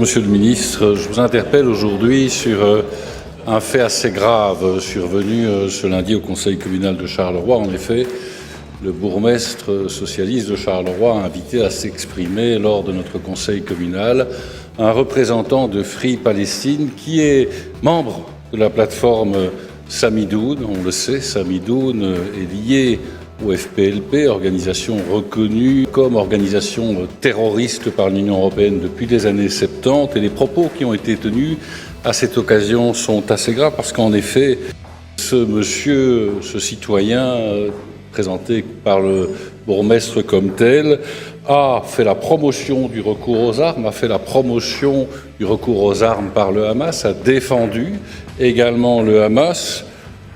Monsieur le ministre, je vous interpelle aujourd'hui sur un fait assez grave survenu ce lundi au Conseil communal de Charleroi. En effet, le bourgmestre socialiste de Charleroi a invité à s'exprimer lors de notre Conseil communal un représentant de Free Palestine qui est membre de la plateforme Samidoun. On le sait, Samidoun est lié au FPLP, organisation reconnue comme organisation terroriste par l'Union européenne depuis les années 70. Et les propos qui ont été tenus à cette occasion sont assez graves parce qu'en effet, ce citoyen présenté par le bourgmestre comme tel, a fait la promotion du recours aux armes, par le Hamas, a défendu également le Hamas,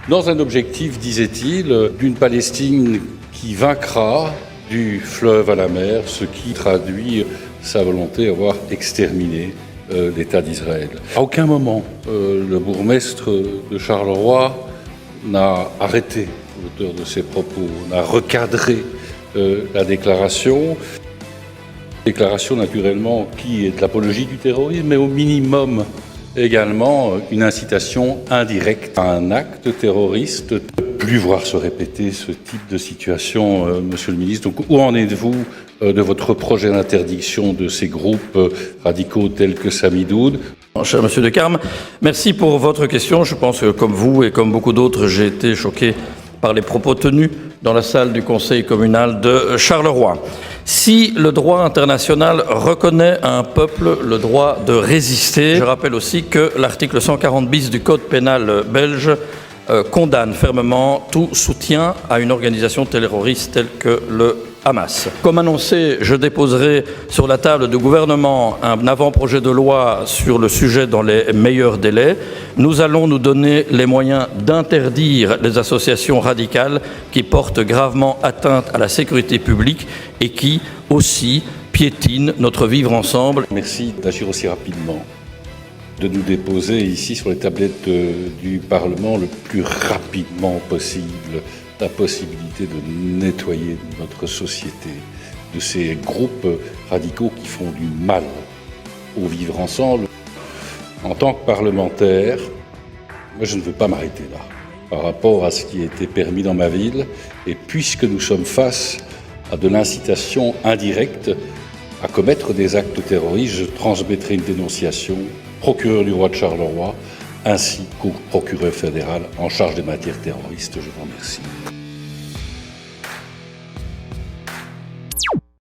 dans un objectif, disait-il, d'une Palestine qui vaincra du fleuve à la mer, ce qui traduit sa volonté d'avoir exterminé l'État d'Israël. À aucun moment, le bourgmestre de Charleroi n'a arrêté l'auteur de ces propos, n'a recadré la déclaration. Déclaration naturellement qui est de l'apologie du terrorisme, mais au minimum également une incitation indirecte à un acte terroriste. Plus voir se répéter ce type de situation, Monsieur le ministre. Donc, où en êtes-vous de votre projet d'interdiction de ces groupes radicaux tels que Samidoun? Cher Monsieur De Carme, merci pour votre question. Je pense que comme vous et comme beaucoup d'autres, j'ai été choqué par les propos tenus dans la salle du Conseil communal de Charleroi. Si le droit international reconnaît à un peuple le droit de résister, je rappelle aussi que l'article 140 bis du Code pénal belge condamne fermement tout soutien à une organisation terroriste telle que le Hamas. Comme annoncé, je déposerai sur la table du gouvernement un avant-projet de loi sur le sujet dans les meilleurs délais. Nous allons nous donner les moyens d'interdire les associations radicales qui portent gravement atteinte à la sécurité publique et qui aussi piétinent notre vivre ensemble. Merci d'agir aussi rapidement, de nous déposer ici sur les tablettes du Parlement le plus rapidement possible la possibilité de nettoyer notre société de ces groupes radicaux qui font du mal au vivre ensemble. En tant que parlementaire, moi je ne veux pas m'arrêter là par rapport à ce qui a été permis dans ma ville, et puisque nous sommes face à de l'incitation indirecte à commettre des actes terroristes, je transmettrai une dénonciation au procureur du roi de Charleroi ainsi qu'au procureur fédéral en charge des matières terroristes. Je vous remercie.